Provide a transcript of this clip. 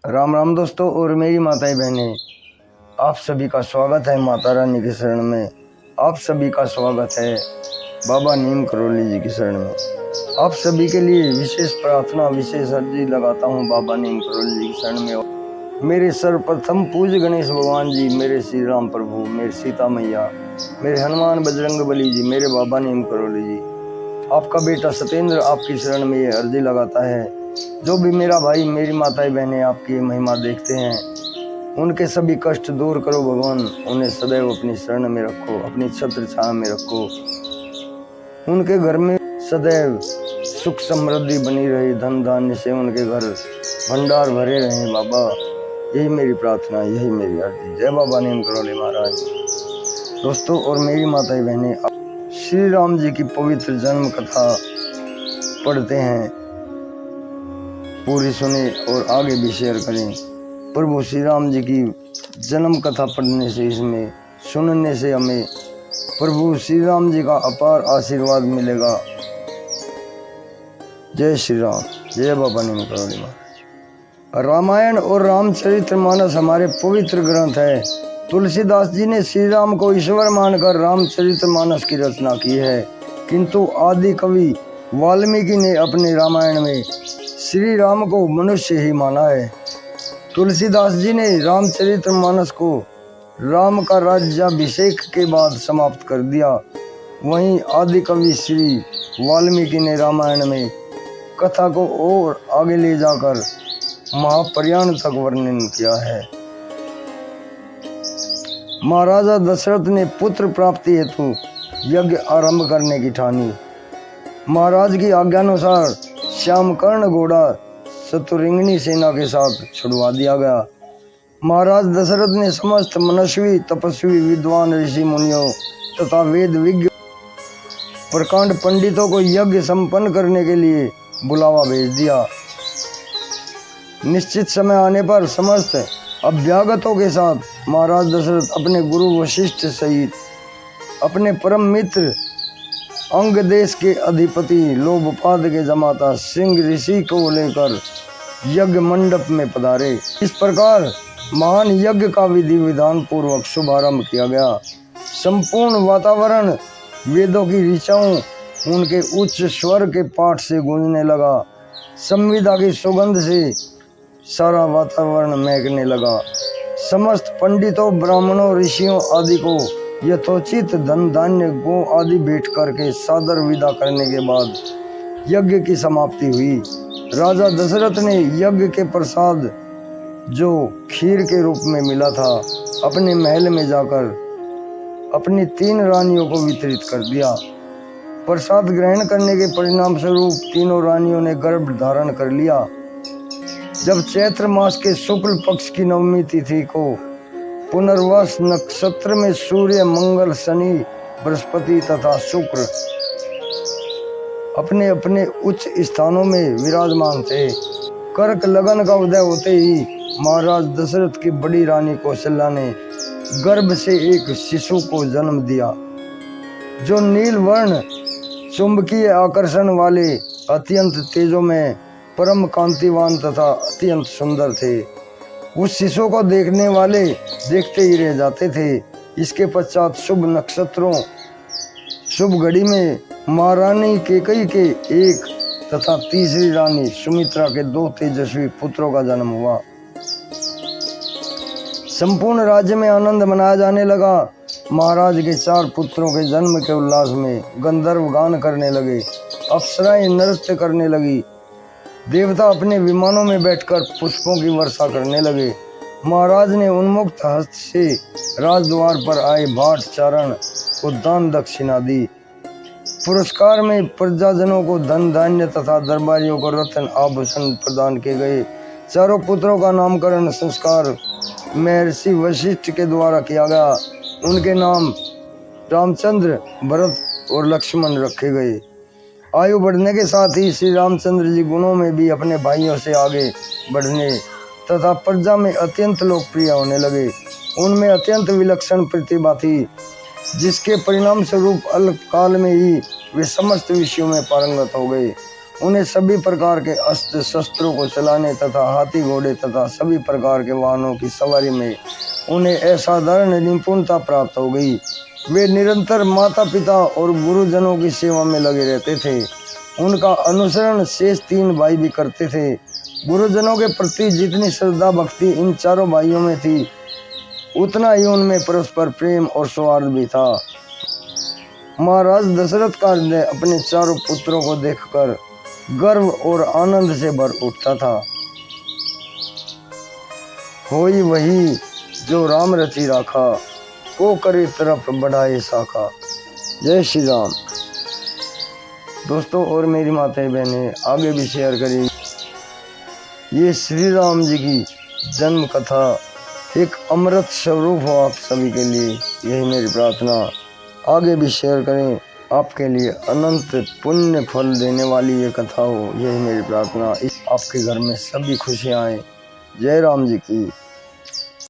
राम राम दोस्तों और मेरी माताएं बहनें, आप सभी का स्वागत है माता रानी के शरण में। आप सभी का स्वागत है बाबा नीम करौली जी की शरण में। आप सभी के लिए विशेष प्रार्थना, विशेष अर्जी लगाता हूँ बाबा नीम करौली जी की शरण में। मेरे सर्वप्रथम पूज्य गणेश भगवान जी, मेरे श्री राम प्रभु, मेरे सीता मैया, मेरे हनुमान बजरंग बली जी, मेरे बाबा नीम करौली जी, आपका बेटा सत्येंद्र आपकी शरण में ये अर्जी लगाता है। जो भी मेरा भाई, मेरी माताएं बहनें आपकी महिमा देखते हैं, उनके सभी कष्ट दूर करो भगवान। उन्हें सदैव अपनी शरण में रखो, अपनी छत्र छाया में रखो। उनके घर में सदैव सुख समृद्धि बनी रहे, धन धान्य से उनके घर भंडार भरे रहे बाबा। यही मेरी प्रार्थना, यही मेरी अर्जी। जय बाबा नीम करौली महाराज। दोस्तों और मेरी माताएं बहनें, श्री राम जी की पवित्र जन्म कथा पढ़ते हैं, पूरी सुने और आगे भी शेयर करें। प्रभु श्री राम जी की जन्म कथा पढ़ने से, इसमें सुनने से हमें प्रभु श्री राम जी का अपार आशीर्वाद मिलेगा। जय श्री राम, जय बाबा नीम करौली महाराज। रामायण और रामचरितमानस हमारे पवित्र ग्रंथ है। तुलसीदास जी ने श्री राम को ईश्वर मानकर रामचरितमानस की रचना की है, किंतु आदि कवि वाल्मीकि ने अपने रामायण में श्री राम को मनुष्य ही माना है। तुलसीदास जी ने रामचरितमानस को राम का राज्याभिषेक के बाद समाप्त कर दिया। वहीं आदि कवि श्री वाल्मीकि ने रामायण में कथा को और आगे ले जाकर महाप्रयाण तक वर्णन किया है। महाराजा दशरथ ने पुत्र प्राप्ति हेतु यज्ञ आरंभ करने की ठानी। महाराज की आज्ञानुसार श्यामकर्ण घोड़ा शतुरिंगनी सेना के साथ छुड़वा दिया गया। महाराज दशरथ ने समस्त मनस्वी, तपस्वी, विद्वान ऋषि मुनियों तथा वेद विज्ञ प्रकांड पंडितों को यज्ञ संपन्न करने के लिए बुलावा भेज दिया। निश्चित समय आने पर समस्त अभ्यागतों के साथ महाराज दशरथ अपने गुरु वशिष्ठ सहित अपने परम मित्र अंग देश के अधिपति लोभपाद के जमाता सिंह ऋषि को लेकर यज्ञ मंडप में पधारे। इस प्रकार महान यज्ञ का विधि विधान पूर्वक शुभारंभ किया गया। संपूर्ण वातावरण वेदों की ऋचाओं, उनके उच्च स्वर के पाठ से गूंजने लगा। संविदा की सुगंध से सारा वातावरण महकने लगा। समस्त पंडितों, ब्राह्मणों, ऋषियों आदि को यथोचित धन धान्य गो आदि भेंट करके सादर विदा करने के बाद यज्ञ की समाप्ति हुई। राजा दशरथ ने यज्ञ के प्रसाद, जो खीर के रूप में मिला था, अपने महल में जाकर अपनी 3 रानियों को वितरित कर दिया। प्रसाद ग्रहण करने के परिणाम स्वरूप तीनों रानियों ने गर्भ धारण कर लिया। जब चैत्र मास के शुक्ल पक्ष की नवमी तिथि को पुनर्वस नक्षत्र में सूर्य, मंगल, शनि, बृहस्पति तथा शुक्र अपने अपने उच्च स्थानों में विराजमान थे, कर्क लगन का उदय होते ही महाराज दशरथ की बड़ी रानी कौशल्या ने गर्भ से एक शिशु को जन्म दिया, जो नील वर्ण, चुंबकीय आकर्षण वाले, अत्यंत तेजोमय, परम कांतिवान तथा अत्यंत सुंदर थे। उस शिशु को देखने वाले देखते ही रह जाते थे। इसके पश्चात शुभ नक्षत्रों, शुभ घड़ी में महारानी केकई के एक तथा तीसरी रानी सुमित्रा के 2 तेजस्वी पुत्रों का जन्म हुआ। संपूर्ण राज्य में आनंद मनाया जाने लगा। महाराज के 4 पुत्रों के जन्म के उल्लास में गंधर्व गान करने लगे, अप्सराएं नृत्य करने लगी, देवता अपने विमानों में बैठकर पुष्पों की वर्षा करने लगे। महाराज ने उन्मुक्त हस्त से राजद्वार पर आए भाट चारण को दान दक्षिणा दी। पुरस्कार में प्रजाजनों को धन धान्य तथा दरबारियों को रत्न आभूषण प्रदान किए गए। 4 पुत्रों का नामकरण संस्कार महर्षि वशिष्ठ के द्वारा किया गया। उनके नाम रामचंद्र, भरत और लक्ष्मण रखे गए। आयु बढ़ने के साथ ही श्री रामचंद्र जी गुणों में भी अपने भाइयों से आगे बढ़ने तथा प्रजा में अत्यंत लोकप्रिय होने लगे। उनमें अत्यंत विलक्षण प्रतिभा थी, जिसके परिणाम स्वरूप अल्पकाल में ही वे समस्त विषयों में पारंगत हो गए। उन्हें सभी प्रकार के अस्त्र शस्त्रों को चलाने तथा हाथी घोड़े तथा सभी प्रकार के वाहनों की सवारी में उन्हें असाधारण निपुणता प्राप्त हो गई। वे निरंतर माता पिता और गुरुजनों की सेवा में लगे रहते थे। उनका अनुसरण शेष 3 भाई भी करते थे। गुरुजनों के प्रति जितनी श्रद्धा भक्ति इन चारों भाइयों में थी, उतना ही उनमें परस्पर प्रेम और सौहार्द भी था। महाराज दशरथ का हृदय अपने चारों पुत्रों को देखकर गर्व और आनंद से भर उठता था। होई वही जो राम रचि राखा, को करे तरफ बढ़ाए शाखा। जय श्री राम। दोस्तों और मेरी माताएं बहनें आगे भी शेयर करिए। ये श्री राम जी की जन्म कथा एक अमृत स्वरूप हो आप सभी के लिए, यही मेरी प्रार्थना। आगे भी शेयर करें, आपके लिए अनंत पुण्य फल देने वाली ये कथा हो, यही मेरी प्रार्थना। आपके घर में सभी खुशियाँ आए। जय राम जी की।